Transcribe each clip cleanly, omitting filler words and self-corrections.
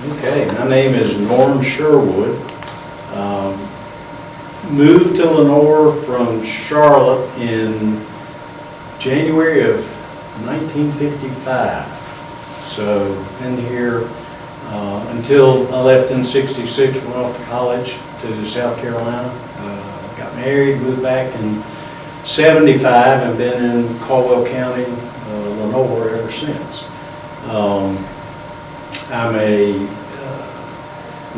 Okay, my name is Norm Sherwood. Moved to Lenore from Charlotte in January of 1955. So been here until I left in '66, went off to college to South Carolina. Got married, moved back in '75, and been in Caldwell County, Lenore ever since. I'm an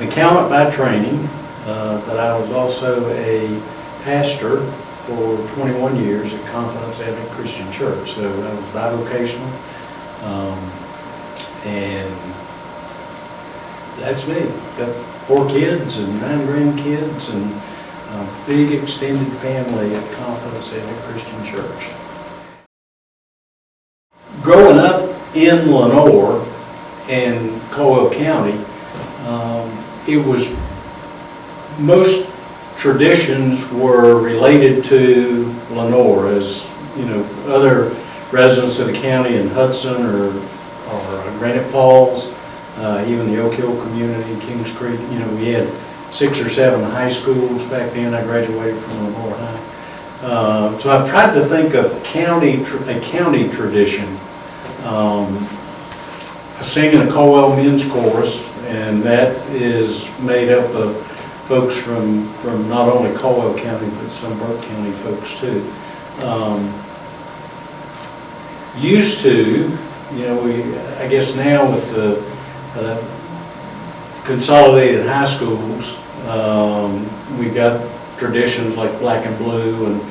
accountant by training, but I was also a pastor for 21 years at Confidence Advent Christian Church. So I was bivocational, and that's me. Got 4 kids and 9 grandkids and a big extended family at Confidence Advent Christian Church. Growing up in Lenore and Caldwell County, it was, most traditions were related to Lenore, as you know, other residents of the county in Hudson or Granite Falls, even the Oak Hill community, Kings Creek. You know, we had 6 or 7 high schools back then. I graduated from Lenore High. So I've tried to think of a county tradition. I sing in a Caldwell Men's Chorus, and that is made up of folks from not only Caldwell County, but some Burke County folks too. Used to, you know, I guess now with the consolidated high schools, we got traditions like black and blue and,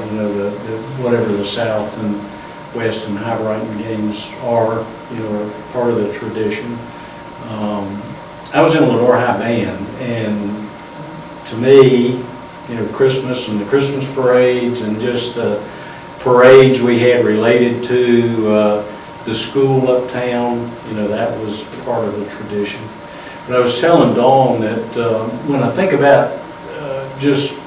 you know, whatever the South and West and high writing games are, you know, are part of the tradition. I was in a Lenore High band, and to me, you know, Christmas and the Christmas parades and just the parades we had related to the school uptown, you know, that was part of the tradition. But I was telling Dawn that when I think about just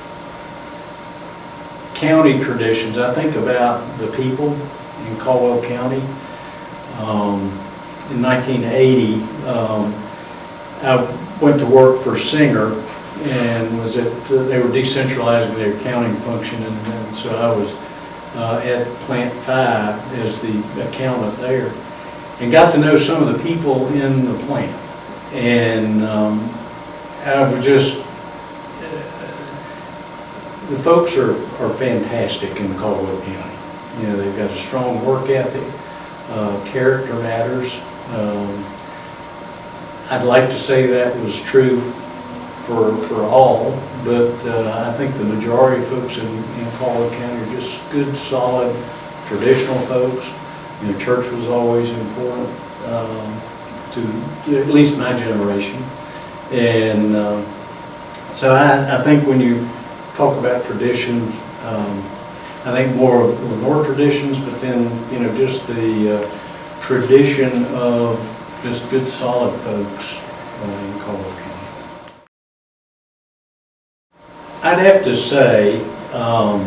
county traditions, I think about the people in Caldwell County. In 1980, I went to work for Singer, and was at, they were decentralizing their accounting function, and so I was at Plant 5 as the accountant there, and got to know some of the people in the plant. And I was just, the folks are fantastic in Caldwell County. You know, they've got a strong work ethic, character matters. I'd like to say that was true for all, but I think the majority of folks in Caldwell County are just good, solid, traditional folks. You know, church was always important to at least my generation. And so I think when you talk about traditions, I think more of Lenore traditions, but then, you know, just the tradition of just good, solid folks in Caldwell County. I'd have to say, I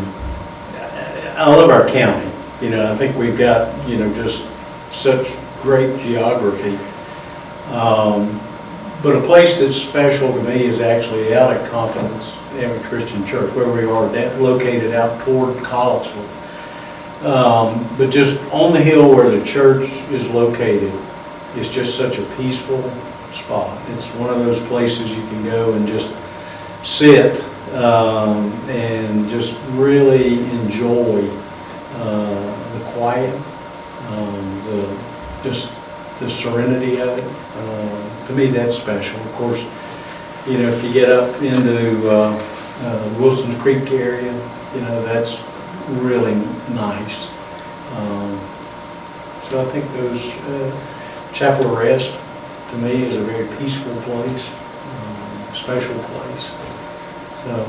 love our county. You know, I think we've got, you know, just such great geography. But a place that's special to me is actually out at Confidence Advent Christian Church, where we are located out toward Collinsville. But just on the hill where the church is located, it's just such a peaceful spot. It's one of those places you can go and just sit and just really enjoy the quiet, just the serenity of it. To me, that's special. Of course, you know, if you get up into Wilson's Creek area, you know, that's really nice. So I think those Chapel of Rest, to me, is a very peaceful place, special place. So,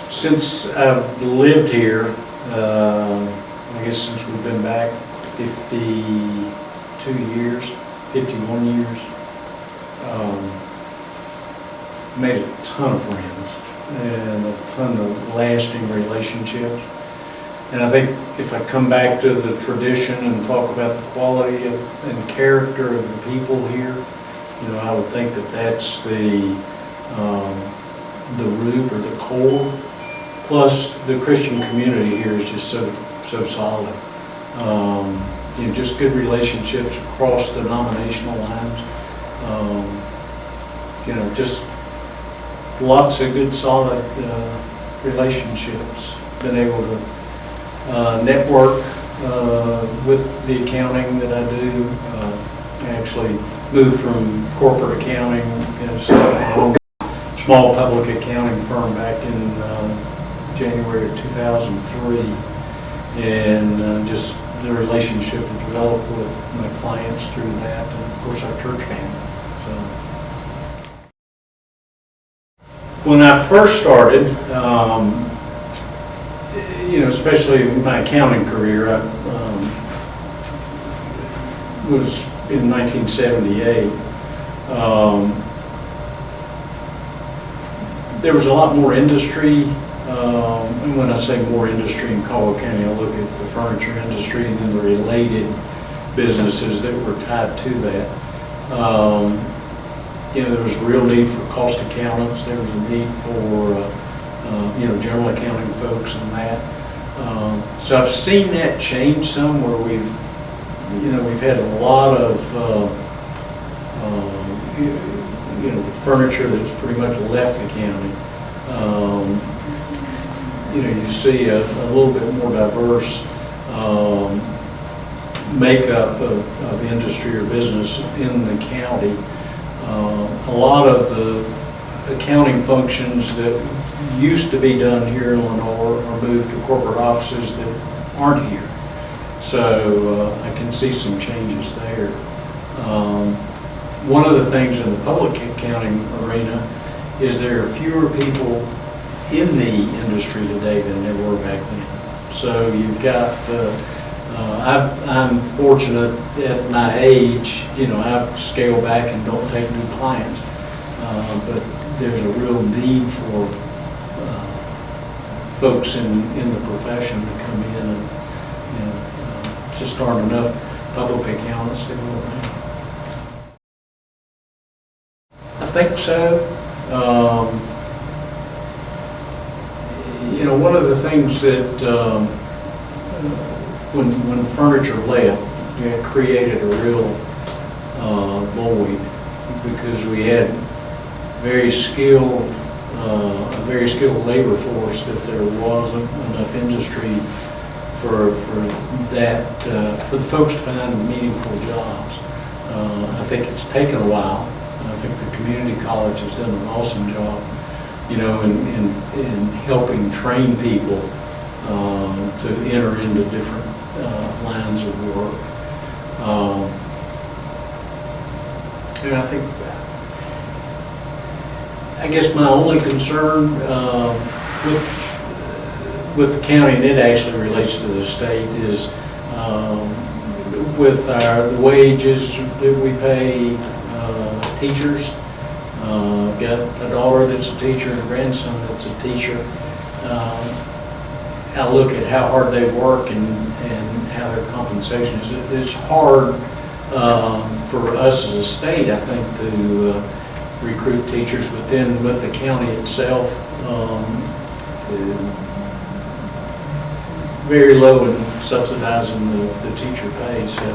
since I've lived here, I guess since we've been back 52 years, 51 years, made a ton of friends and a ton of lasting relationships. And I think if I come back to the tradition and talk about the quality and character of the people here, I would think that that's the root or the core. Plus, the Christian community here is just so solid. Just good relationships across denominational lines. Just lots of good, solid relationships. Been able to network with the accounting that I do. I actually moved from corporate accounting, small public accounting firm back in January of 2003, and just the relationship developed with my clients through that, and of course our church family. So, when I first started, especially in my accounting career, I was in 1978. There was a lot more industry, and when I say more industry in Caldwell County, I look at the furniture industry and then the related businesses that were tied to that. There was a real need for cost accountants. There was a need for general accounting folks and that. So I've seen that change some, where we've had a lot of furniture that's pretty much left the county. You see a little bit more diverse makeup of industry or business in the county. A lot of the accounting functions that used to be done here in Lenore are moved to corporate offices that aren't here. So I can see some changes there. One of the things in the public accounting arena is there are fewer people in the industry today than there were back then. So you've got, I'm fortunate at my age, I've scaled back and don't take new clients, but there's a real need for folks in the profession to come in, and just aren't enough public accountants to go around. I think so. One of the things that when furniture left, it created a real void, because we had a very skilled labor force, that there wasn't enough industry for the folks to find meaningful jobs. I think it's taken a while. I think the community college has done an awesome job, in helping train people to enter into different lines of work. And I guess my only concern with the county, and it actually relates to the state, is with the wages that we pay teachers. I've got a daughter that's a teacher and a grandson that's a teacher. I look at how hard they work and how their compensation is. It's hard for us as a state, I think, to recruit teachers, but then with the county itself, very low in subsidizing the teacher pay. So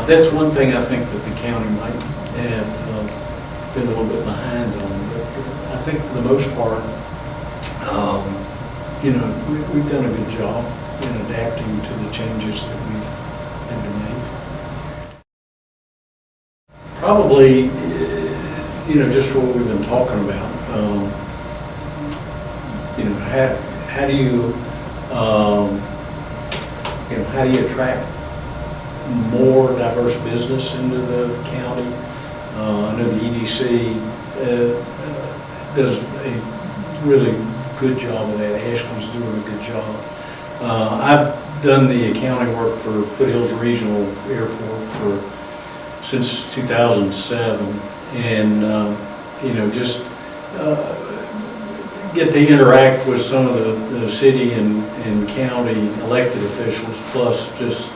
that's one thing I think that the county might have been a little bit behind on. But I think for the most part, we've done a good job in adapting to the changes that we've had to make. Probably, just what we've been talking about. How do you how do you attract more diverse business into the county? I know the EDC does a really good job of that. Ashley's doing a good job. I've done the accounting work for Foothills Regional Airport since 2007, and just get to interact with some of the city and county elected officials, plus just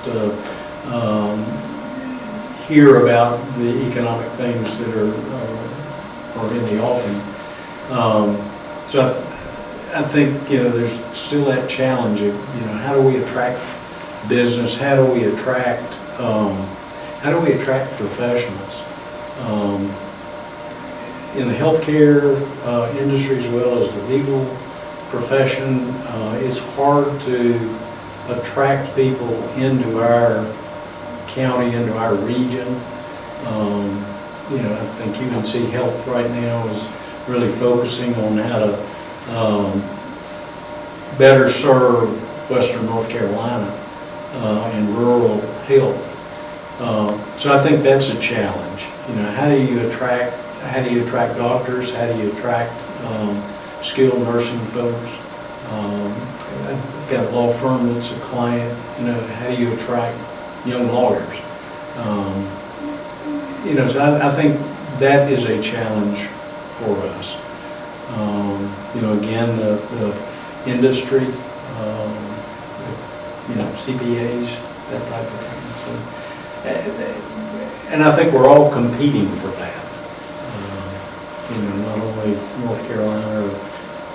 hear about the economic things that are in the offing. So I think, you know, there's still that challenge of, you know, how do we attract business? How do we attract professionals? In the healthcare industry as well as the legal profession, it's hard to attract people into our county, into our region. You know, I think UNC Health right now is really focusing on how to better serve Western North Carolina in rural health. So I think that's a challenge. You know, how do you attract doctors? How do you attract skilled nursing folks? I've got a law firm that's a client. You know, how do you attract young lawyers? You know, so I think that is a challenge for us. You know, again, the industry, you know, CPAs, that type of thing. So, and I think we're all competing for that. You know, not only North Carolina or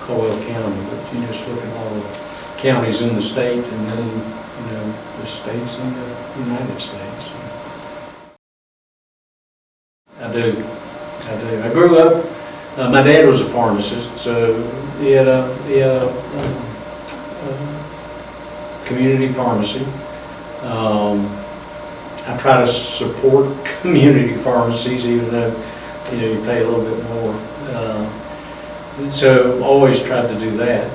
Caldwell County, but you just look at all the counties in the state and then, you know, the states in the United States. I do. I grew up, my dad was a pharmacist, so he had a community pharmacy. I try to support community pharmacies, even though, you know, you pay a little bit more. So always tried to do that.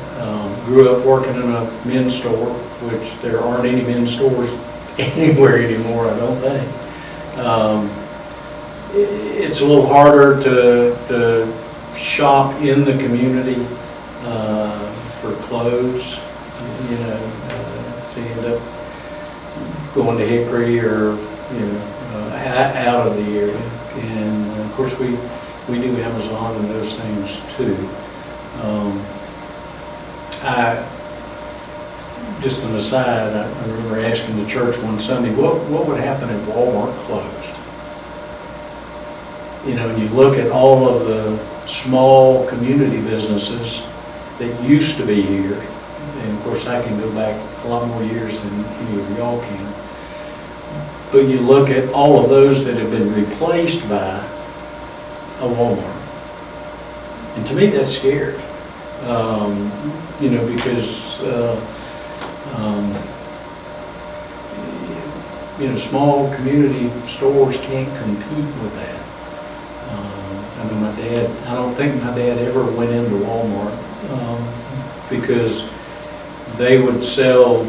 Grew up working in a men's store, which there aren't any men's stores anywhere anymore, I don't think. It's a little harder to shop in the community for clothes, you know, so you end up going to Hickory or, you know, out of the area. And of course we do Amazon and those things too. Just an aside, I remember asking the church one Sunday, what would happen if Walmart closed? You know, and you look at all of the small community businesses that used to be here, and of course I can go back a lot more years than any of y'all can, but you look at all of those that have been replaced by a Walmart. And to me that's scary, you know, because you know, small community stores can't compete with that. I mean, I don't think my dad ever went into Walmart because they would sell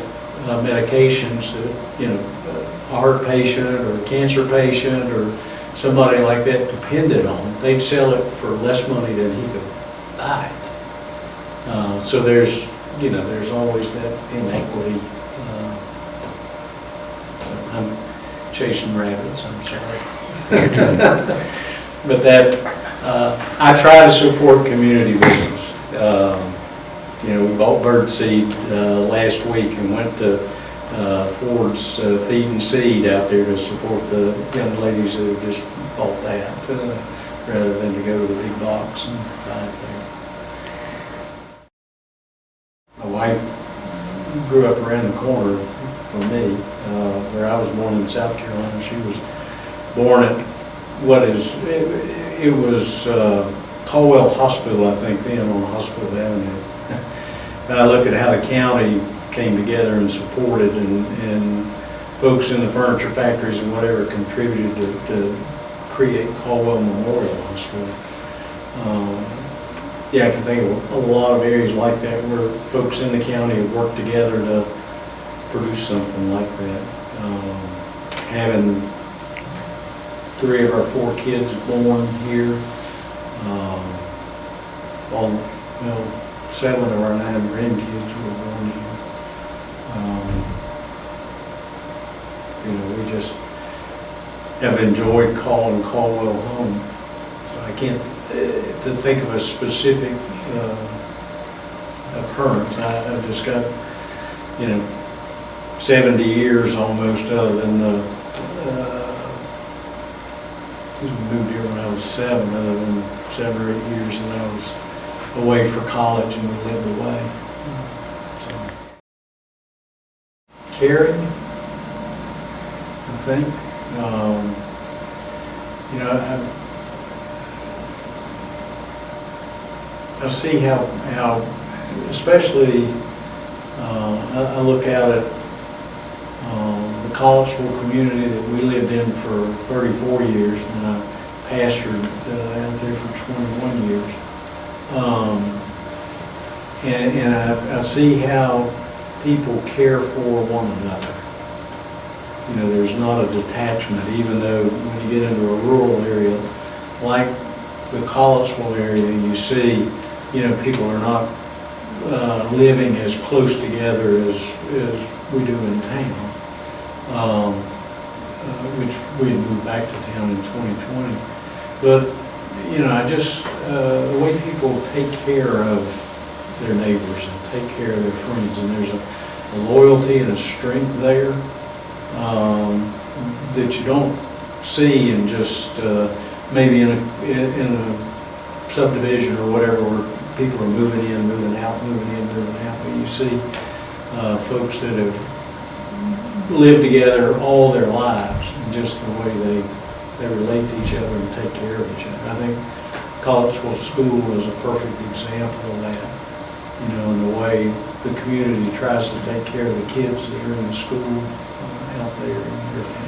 medications that, you know, a heart patient or a cancer patient or somebody like that depended on. They'd sell it for less money than he could buy it. So there's, you know, there's always that inequity. So I'm chasing rabbits, I'm sorry. But that, I try to support community business. You know, we bought birdseed last week and went to Ford's Feed and Seed out there to support the young ladies who just bought that rather than to go to the big box and buy it there. My wife grew up around the corner from me, where I was born in South Carolina. She was born at it was Caldwell Hospital, I think, then on Hospital Avenue. I look at how the county came together and supported, and folks in the furniture factories and whatever contributed to create Caldwell Memorial Hospital. Yeah, I can think of a lot of areas like that where folks in the county have worked together to produce something like that. Having 3 of our 4 kids born here, well, 7 of our 9 grandkids were born here. You know, we just have enjoyed calling Caldwell home. So I can't to think of a specific occurrence. I've just got, 70 years almost, other than the, we moved here when I was 7, other than 7 or 8 years that I was away for college and we lived away. So. Caring, I think. I see how especially I look out at the Caldwell community that we lived in for 34 years, and I pastored out there for 21 years. And I see how people care for one another. There's not a detachment, even though when you get into a rural area like the Caldwell area, you see, people are not living as close together as we do in town, which we moved back to town in 2020. But, I just, the way people take care of their neighbors and take care of their friends, and there's a loyalty and a strength there that you don't see in just maybe in a subdivision or whatever, where people are moving in, moving out, moving in, moving out. But you see folks that have lived together all their lives, and just the way they relate to each other and take care of each other. I think Caldwell School is a perfect example of that. In the way the community tries to take care of the kids that are in the school out there in their family.